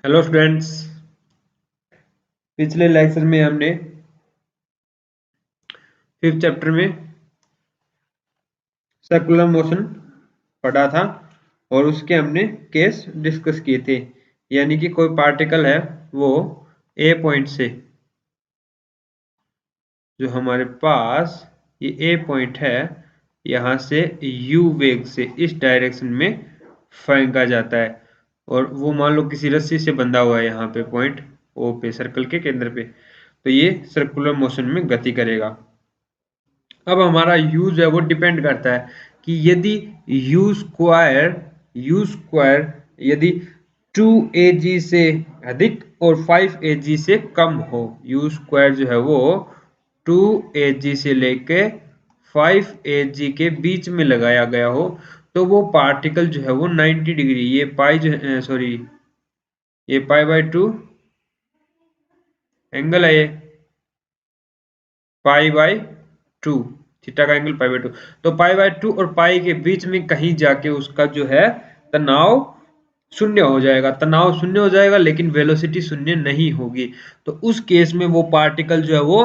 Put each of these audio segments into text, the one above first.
Hello students. पिछले lecture में हमने 5th चैप्टर में सर्कुलर मोशन पढ़ा था और उसके हमने केस डिस्कस किए थे। यानी कि कोई पार्टिकल है वो ए पॉइंट से, जो हमारे पास ये ए पॉइंट है, यहाँ से यू वेग से इस डायरेक्शन में फेंका जाता है और वो मान लो किसी रस्सी से बंधा हुआ है यहाँ पे पॉइंट ओ पे, सर्कल के केंद्र पे, तो ये सर्कुलर मोशन में गति करेगा। अब हमारा यूज है वो डिपेंड करता है कि यदि यू स्क्वायर यदि 2 AG से अधिक और 5 AG से कम हो, यू स्क्वायर जो है वो 2 AG से लेके 5 AG के बीच में लगाया गया हो, तो वो पार्टिकल जो है वो 90 डिग्री, ये पाई जो सॉरी ये पाई बाय 2 एंगल है, ये पाई बाय 2, थीटा का एंगल पाई बाय 2, तो पाई बाय 2 और पाई के बीच में कहीं जाके उसका जो है तनाव शून्य हो जाएगा। तनाव शून्य हो जाएगा लेकिन वेलोसिटी शून्य नहीं होगी। तो उस केस में वो पार्टिकल जो है वो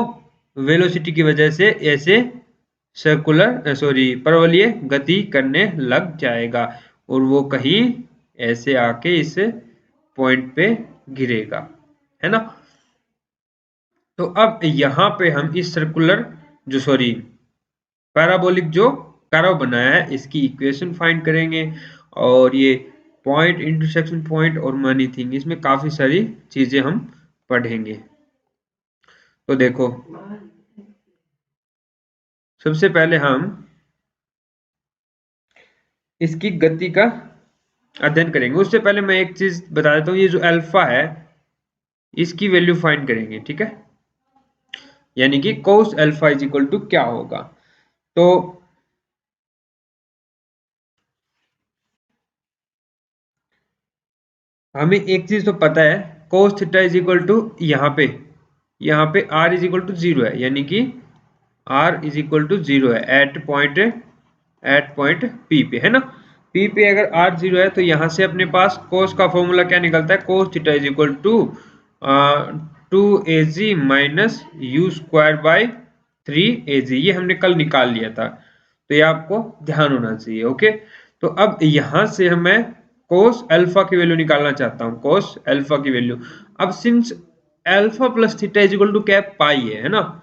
वेलोसिटी की वजह से ऐसे परवलयिक गति करने लग जाएगा और वो कहीं ऐसे आके इस पॉइंट पे गिरेगा, है ना। तो अब यहाँ पे हम इस सर्कुलर पैराबोलिक जो कर्व बनाया है इसकी इक्वेशन फाइंड करेंगे और ये पॉइंट, इंटरसेक्शन पॉइंट और मनी थिंग, इसमें काफी सारी चीजें हम पढ़ेंगे। तो देखो, सबसे पहले हम इसकी गति का अध्ययन करेंगे। उससे पहले मैं एक चीज बता देता हूँ, ये जो अल्फा है इसकी वैल्यू फाइंड करेंगे, ठीक है। यानी कि cos alpha is equal to क्या होगा। तो हमें एक चीज तो पता है, cos theta is equal to यहाँ पे r इज इक्वल टू 0 है, यानी कि r इज इक्वल टू 0 है एट पॉइंट P पे, है ना। P पे अगर r 0 है तो यहाँ से अपने पास cos का फॉर्मूला क्या निकलता है, cos theta is equal to 2AG minus u square by 3AG, ये हमने कल निकाल लिया था, तो ये आपको ध्यान होना चाहिए। ओके, तो अब यहाँ से मैं cos अल्फा की वैल्यू निकालना चाहता हूँ, cos अल्फा की वैल्यू। अब since alpha plus theta is equal to क्या, पाई है ना।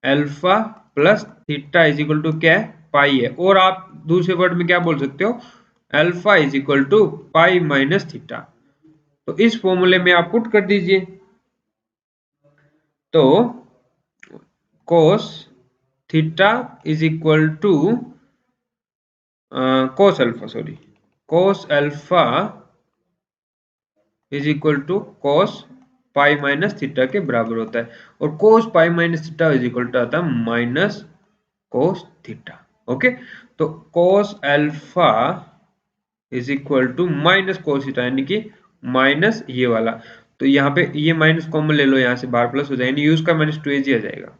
Alpha plus theta is equal to क्या, पाई है। और आप दूसरे वर्ड में क्या बोल सकते हो, alpha is equal to pi minus theta. तो इस फॉर्मूले में आप पुट कर दीजिए, तो cos theta is equal to cos alpha is equal to cos pi minus theta के बराबर होता है, और cos pi minus theta is equal to आता है माइनस cos थीटा। ओके, तो cos alpha is equal to minus cos theta, यानी कि माइनस ये वाला, तो यहाँ पे ये माइनस कॉमन ले लो, यहाँ से बाहर प्लस हो जाएगा, यूज का माइनस 2AG आ जाएगा,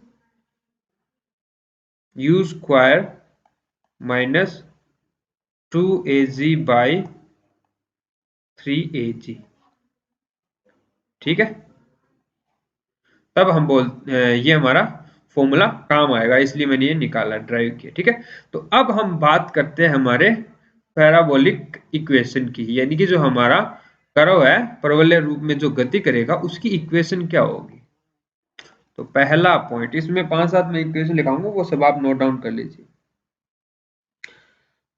you square minus 2AG by 3AG, ठीक है। तब हम ये हमारा फॉर्मूला काम आएगा, इसलिए मैंने ये निकाला, ड्राइव किया, ठीक है। तो अब हम बात करते हैं हमारे पैराबोलिक इक्वेशन की, यानी कि जो हमारा कर्व है परवलय रूप में जो गति करेगा उसकी इक्वेशन क्या होगी। तो पहला पॉइंट, इसमें 5-7 में इक्वेशन लिखाऊंगा, वो सब आप नोट डाउन कर लीजिए।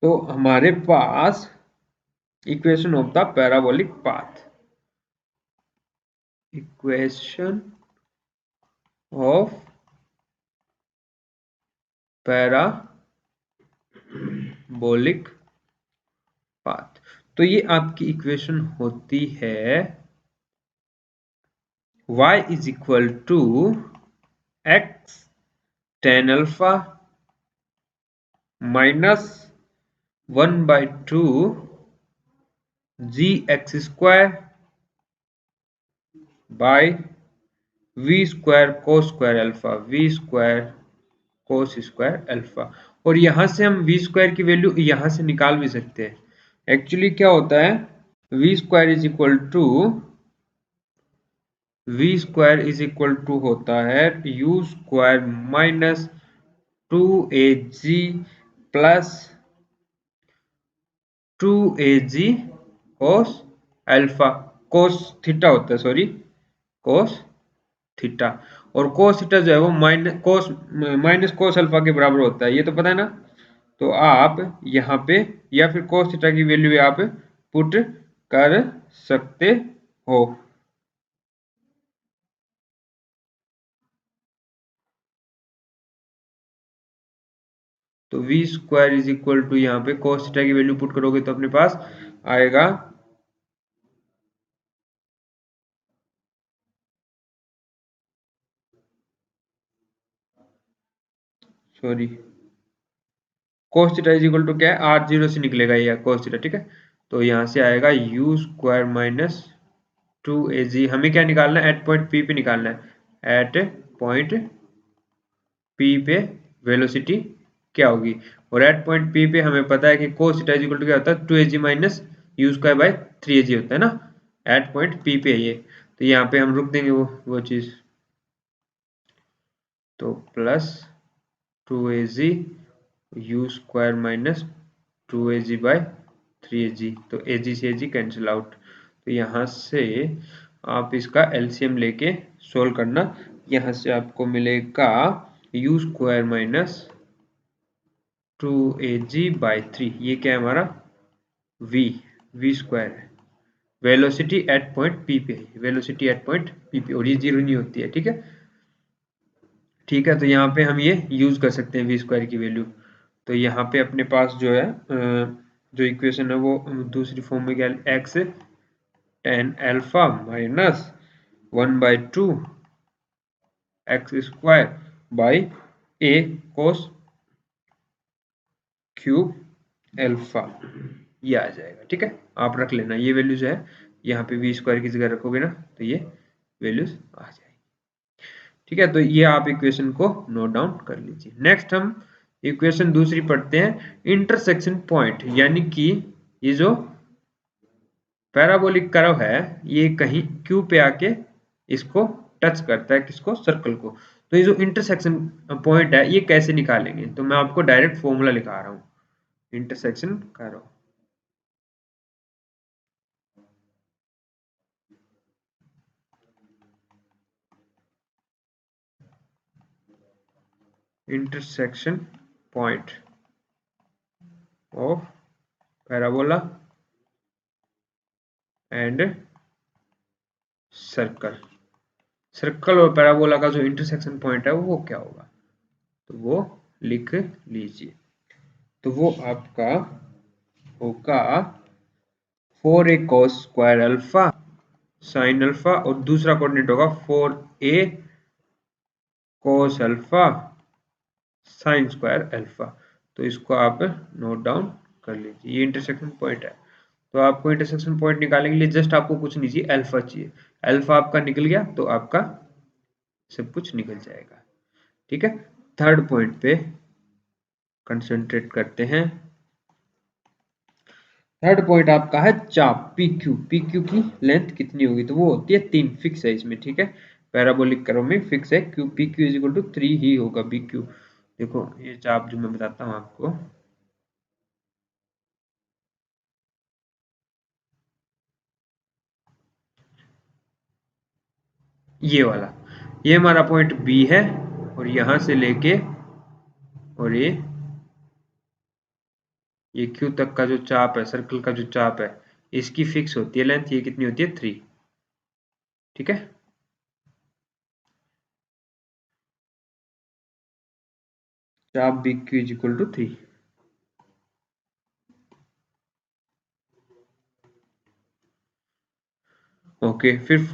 तो हमारे पास equation of the parabolic path, equation of parabolic path, तो ये आपकी इक्वेशन होती है y is equal to x tan alpha minus 1/2 g x square by v square cos square alpha, v square cos square alpha. और यहां से हम v square की वैल्यू यहां से निकाल भी सकते हैं। एक्चुअली क्या होता है, v square is equal to v square is equal to होता है u square minus 2 AG plus 2 AG cos alpha, cos theta होता है, सॉरी कोस थीटा। और कोस थीटा जो है वो माइनस कोस अल्फा के बराबर होता है, ये तो पता है ना। तो आप यहाँ पे या फिर कोस थीटा की वैल्यू आप पुट कर सकते हो। तो v square is equal to यहाँ पे कोस थीटा की वैल्यू पुट करोगे तो अपने पास आएगा sorry cos theta is equal to क्या है, आर जीरो से निकलेगा ये कोस थीटा, ठीक है। तो यहाँ से आएगा यू स्क्वायर माइनस 2 AG। हमें क्या निकालना है, एट पॉइंट पी पे निकालना है। एट पॉइंट पी पे वेलोसिटी क्या होगी, और एट पॉइंट पी पे हमें पता है कि cos theta is equal to क्या होता है 2 AG minus u square by 3 AG होता है ना। एट पॉइंट पी पे ये, तो यहाँ पे हम रुक देंगे वो चीज। तो plus 2 AG u square minus 2 AG by 3 AG, तो AG से AG कैंसिल आउट। तो यहाँ से आप इसका एलसीएम लेके सोल्व करना। यहाँ से आपको मिलेगा u square minus 2 AG by 3, ये क्या है हमारा वी स्क्वायर है। वेलोसिटी एट पॉइंट पी पे, वेलोसिटी एट पॉइंट पी पे, और ये जीरो नहीं होती है, ठीक है। ठीक है, तो यहाँ पे हम ये यूज कर सकते हैं वी स्क्वायर की वैल्यू। तो यहाँ पे अपने पास जो है जो इक्वेशन है वो दूसरी फॉर्म में क्या, x tan alpha minus 1/2 x square by A cos cube alpha, ये आ जाएगा, ठीक है। आप रख लेना ये वैल्यूज है, यहाँ पे वी स्क्वायर की जगह रखोगे ना तो ये वैल्यूज आ जाएगी, ठीक है। तो ये आप इक्वेशन को नोट डाउन कर लीजिए। नेक्स्ट हम इक्वेशन दूसरी पढ़ते हैं, इंटरसेक्शन पॉइंट, यानी कि ये जो पैराबोलिक कर्व है ये कहीं क्यू पे आके इसको टच करता है, किसको, सर्कल को। तो ये जो इंटरसेक्शन पॉइंट है ये कैसे निकालेंगे, तो मैं आपको डायरेक्ट फॉर्मूला लिखा रहा हूँ intersection curve. Intersection point of parabola and circle. Circle और पैराबोला का जो इंटरसेक्शन पॉइंट है वो क्या होगा, तो वो लिख लीजिए। तो वो आपका होगा 4a cos square alpha sine alpha, और दूसरा कोऑर्डिनेट होगा 4a cos alpha sine square alpha. तो इसको आप नोट डाउन कर लीजिए, ये इंटरसेक्शन पॉइंट है। तो आपको इंटरसेक्शन पॉइंट निकालने के लिए जस्ट आपको कुछ नहीं चाहिए, अल्फा चाहिए। अल्फा आपका निकल गया तो आपका सब कुछ निकल जाएगा, ठीक है। थर्ड पॉइंट पे कंसंट्रेट करते हैं। थर्ड पॉइंट आपका है चाप पी क्यू। पी क्यू की लेंथ कितनी होगी, तो वो होती है 3, फिक्स है इसमें, ठीक है। पैराबोलिक कर्व में फिक्स है Q, P Q is equal to 3 ही होगा बी क्यू। देखो ये चाप जो मैं बताता हूँ आपको, ये वाला, ये हमारा पॉइंट बी है, और यहां से लेके और ये क्यू तक का जो चाप है, सर्कल का जो चाप है, इसकी फिक्स होती है लेंथ, ये कितनी होती है 3, ठीक है। चाप B Q is equal to 3। Okay, फिर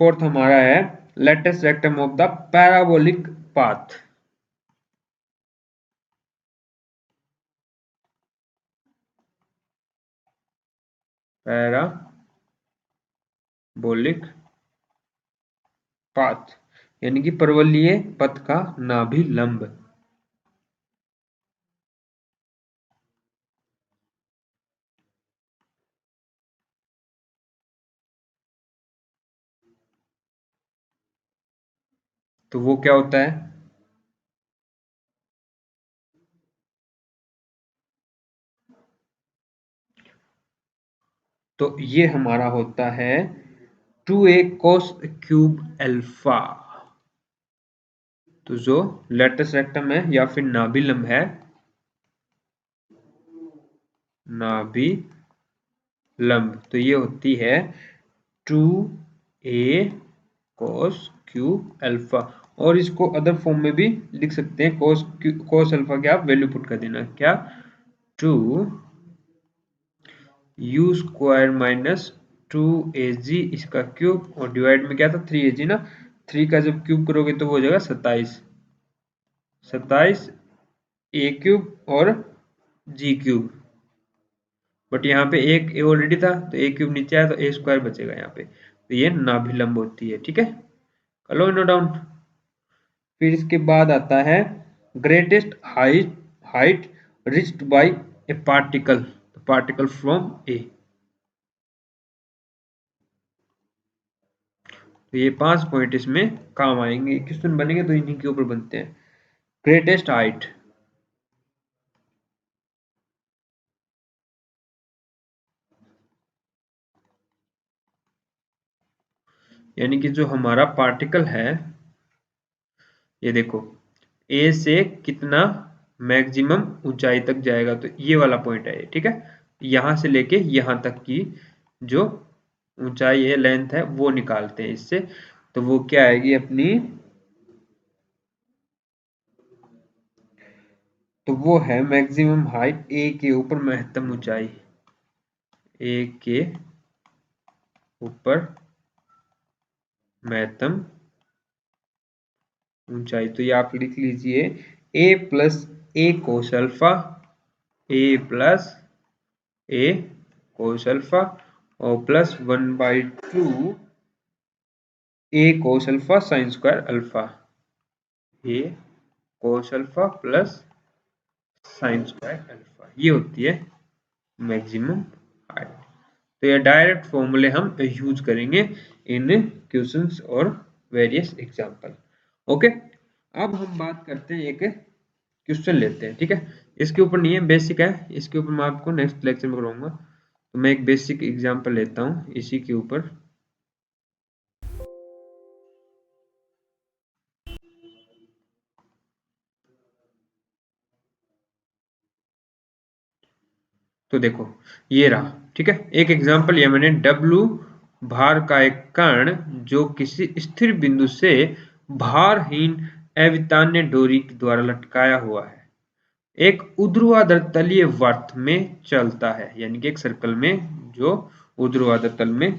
फोर्थ हमारा है latus rectum of the parabolic path. Parabolic path यानी कि परवलयीय पथ का नाभि लंब। तो वो क्या होता है, तो ये हमारा होता है 2a cos क्यूब अल्फा। तो जो लेटस रेक्टम है या फिर नाभिलंब है, नाभिलंब, तो ये होती है 2a cos क्यूब अल्फा। और इसको अदर फॉर्म में भी लिख सकते हैं, cos अल्फा की आप वैल्यू पुट कर देना, क्या, 2u² माइनस 2az इसका क्यूब, और डिवाइड में क्या था 3az ना, 3 का जब क्यूब करोगे तो वो हो जाएगा 27 a क्यूब और g क्यूब, बट यहाँ पे एक ए ऑलरेडी था तो ए क्यूब नीचे आया तो a² बचेगा यहाँ पे, तो ये नाभिलंब होती है। ठीक है, कर लो नोट डाउन। फिर इसके बाद आता है greatest height reached by a particle from A. तो ये 5 पॉइंट इसमें काम आएंगे, क्वेश्चन बनेंगे तो इन्हीं के ऊपर बनते हैं। ग्रेटेस्ट हाइट, यानी कि जो हमारा पार्टिकल है, ये देखो ए से कितना मैक्सिमम ऊंचाई तक जाएगा, तो ये वाला पॉइंट है, ठीक है, यहां से लेके यहां तक की जो ऊंचाई है, लेंथ है, वो निकालते हैं इससे। तो वो क्या आएगी अपनी, तो वो है मैक्सिमम हाइट ए के ऊपर महत्तम ऊंचाई, ए के ऊपर महत्तम ऊंचाई। तो ये आप लिख लीजिए a plus a cos alpha, a plus a cos alpha और plus 1/2 a cos alpha sine square alpha, a cos alpha plus sine square alpha, ये होती है मैक्सिमम हाइट। तो ये डायरेक्ट फॉर्मूले हम यूज करेंगे इन क्वेश्चंस और वेरियस एग्जांपल। ओके, अब हम बात करते हैं, एक क्वेश्चन लेते हैं, ठीक है, इसके ऊपर नहीं है, बेसिक है, इसके ऊपर मैं आपको नेक्स्ट लेक्चर में कराऊंगा। तो मैं एक बेसिक एग्जांपल लेता हूँ इसी के ऊपर। तो देखो ये रहा, ठीक है, एक एग्जांपल ये मैंने W भार का एक कण जो किसी स्थिर बिंदु से भारहीन अवितान्य डोरी द्वारा लटकाया हुआ है, एक ऊर्ध्वाधर तलीय वर्त में चलता है, यानी कि एक सर्कल में जो ऊर्ध्वाधर तल में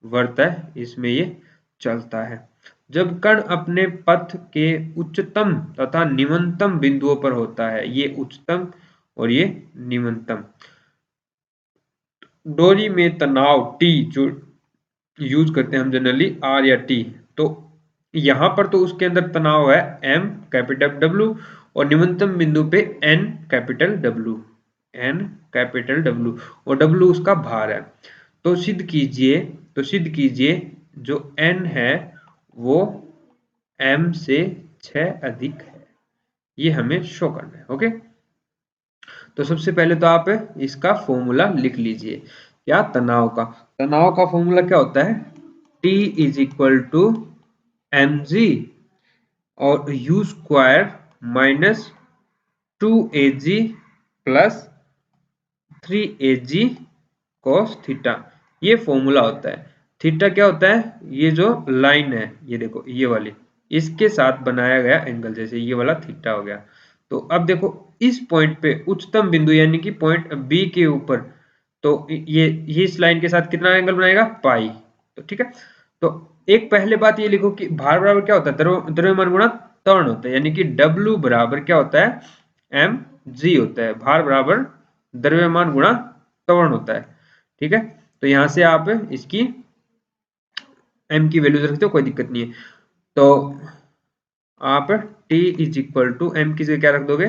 वर्त है, इसमें ये चलता है। जब कण अपने पथ के उच्चतम तथा निम्नतम बिंदुओं पर होता है, ये उच्चतम और ये निम्नतम, डोरी में तनाव T जो यूज करते हैं हम जनरली R या T, तो यहां पर तो उसके अंदर तनाव है M कैपिटल W और निम्नतम बिंदु पे N capital W, N capital W, और W उसका भार है। तो सिद्ध कीजिए जो N है वो M से 6 अधिक है, ये हमें शो करना है। ओके, तो सबसे पहले तो आप इसका फॉर्मूला लिख लीजिए, क्या, तनाव का फॉर्मूला क्या होता है, T is equal to mg और u² माइनस 2ag plus 3ag cos theta, ये फॉर्मूला होता है। थीटा क्या होता है, ये जो लाइन है, ये देखो ये वाली, इसके साथ बनाया गया एंगल, जैसे ये वाला थीटा हो गया। तो अब देखो इस पॉइंट पे उच्चतम बिंदु यानी कि पॉइंट बी के ऊपर, तो ये इस लाइन के साथ कितना एंगल बनाएगा, पाई। तो ठीक है, तो एक पहले बात ये लिखो कि भार बराबर क्या होता है, द्रव्यमान गुणा त्वरण होता है, यानी कि W बराबर क्या होता है, mg होता है, भार बराबर द्रव्यमान गुणा त्वरण होता है। ठीक है, तो यहां से आप इसकी m की वैल्यू रखते हो, कोई दिक्कत नहीं है। तो आप T is equal to m की जगह क्या रख दोगे,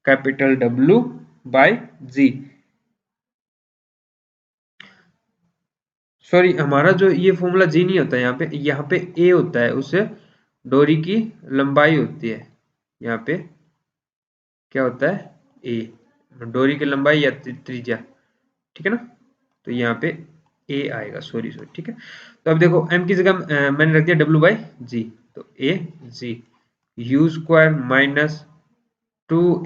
capital W by G। Sorry, हमारा जो ये फॉर्मूला G नहीं होता, यहाँ पे A होता है, उससे डोरी की लंबाई होती है, यहाँ पे क्या होता है ए, डोरी की लंबाई या त्रिज्या, ठीक है ना। तो यहाँ पे ए आएगा, सॉरी, ठीक है। तो अब देखो m की जगह मैंने रख दिया w बाई जी, तो ए G u square minus 2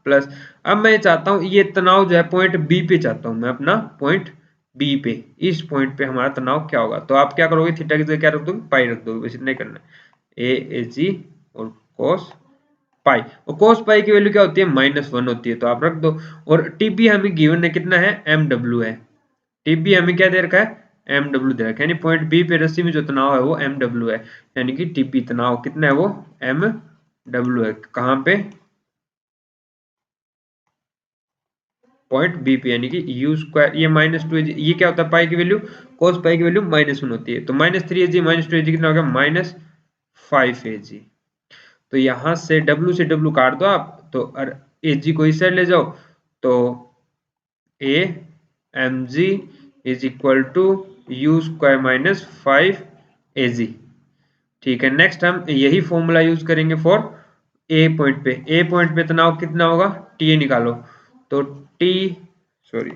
plus, अब मैं चाहता हूं ये तनाव जो है पॉइंट बी पे चाहता हूं मैं, अपना पॉइंट बी पे, इस पॉइंट पे हमारा तनाव क्या होगा। तो आप क्या करोगे, थीटा की जगह क्या रख दोगे, पाई रख दोगे, बस इतना ही करना है, ए जी और कोस पाई, और कोस पाई की वैल्यू क्या होती है, -1 होती है, तो आप रख दो। और टीपी हमें गिवन है कितना है, एम डब्ल्यू है, टीपी हमें क्या दे रखा है, एम डब्ल्यू दे रखा है, यानी पॉइंट बी पे रस्सी में जो तनाव है वो एम डब्ल्यू है, यानी कि टीपी तनाव कितना है, वो एम डब्ल्यू है, कहाँ पे, पॉइंट बी पे, यानी कि यू स्क्वायर, ये -2 ये क्या होता है, पाई की वैल्यू, कोस पाई की वैल्यू -1 होती है, तो -3 -2 कितना हो गया, -5 तो यहां से W से W काट दो आप, तो AG को इस साइड ले जाओ, तो A M G is equal to u square -5 AG, ठीक है। नेक्स्ट हम यही फॉर्मूला यूज करेंगे फॉर ए पॉइंट पे, ए पॉइंट पे तनाव कितना होगा, टी निकालो, तो T sorry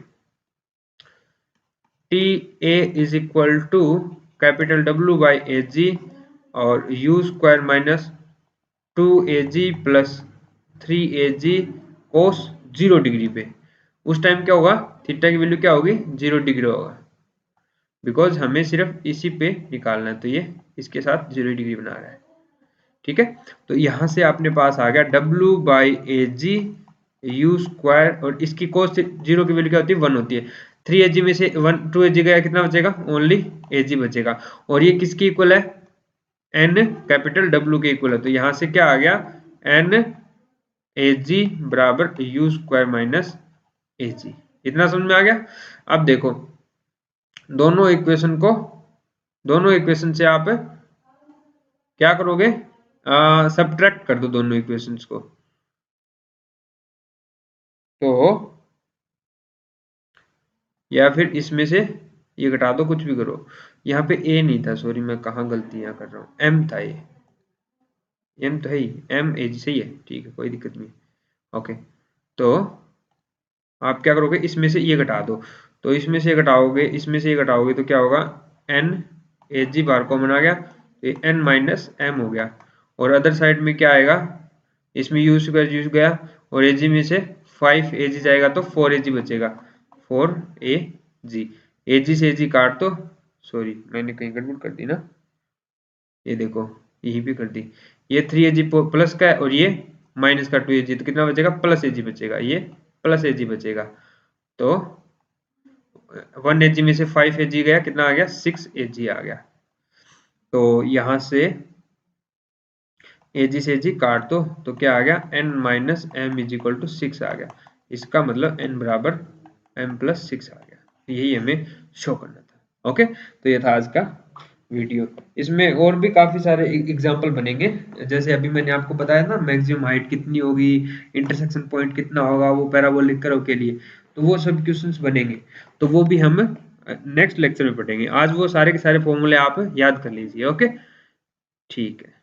T a is equal to capital W by A g और u square -2 AG plus 3 AG cos 0 degree पे, उस टाइम क्या होगा, थीटा की वैल्यू क्या होगी, 0 डिग्री होगा, बिकॉज हमें सिर्फ इसी पे निकालना है, तो ये इसके साथ 0 डिग्री बना रहा है, ठीक है। तो यहां से अपने पास आ गया W by A G u square, और इसकी कोस 0 की वैल्यू क्या होती है, 1 होती है, 3 AG में से 2 AG गया, कितना बचेगा, ओनली AG बचेगा, और ये किसकी इक्वल है, एन कैपिटल W के इक्वल है, तो यहां से क्या आ गया, एन AG बराबर यू स्क्वायर माइनस AG, इतना समझ में आ गया। अब देखो दोनों इक्वेशन से आप क्या करोगे, सब्ट्रैक्ट कर दो दोनों इक्वेशंस को, तो या फिर इसमें से ये घटा दो, कुछ भी करो, यहाँ पे ए नहीं था, सॉरी मैं कहाँ गलती यहाँ कर रहा हूँ, एम था, ये एम तो है ही, एम ए जी सही है, ठीक है, कोई दिक्कत नहीं, ओके। तो आप क्या करोगे, इसमें से ये घटा दो, तो इसमें से घटाओगे, इसमें से ये घटाओगे, तो क्या होगा, N A ji bar common आ गया, तो एन माइनस एम हो गया, और अदर साइड में क्या आएगा, इसमें यू स्क्वायर यू गया, और ए जी में से 5 AG जाएगा, तो 4 AG बचेगा, 4 AG, AG से AG काट दो, सॉरी मैंने कहीं गड़बड़ कर दी ना, ये देखो यही भी कर दी, ये 3 AG प्लस का है, और ये माइनस का 2 AG, तो कितना बचेगा, प्लस AG बचेगा, ये प्लस AG बचेगा, तो 1 AG में से 5 AG गया, कितना आ गया, 6 AG आ गया, तो यहां से AG से AG काट दो, तो क्या आ गया, n minus M is equal to 6 आ गया, इसका मतलब n बराबर m प्लस 6 आ गया, यही हमें शो करना था, ओके। तो ये था आज का वीडियो, इसमें और भी काफी सारे एग्जांपल बनेंगे, जैसे अभी मैंने आपको बताया ना, मैक्सिमम हाइट कितनी होगी, इंटरसेक्शन पॉइंट कितना होगा वो पैराबोलिक कर्व के लिए, तो वो सब क्वेश्चंस बनेंगे, तो वो भी हम नेक्स्ट लेक्चर में पढ़ेंगे। आज वो सारे के सारे फॉर्मूले आप याद कर लीजिए, ओके, ठीक है।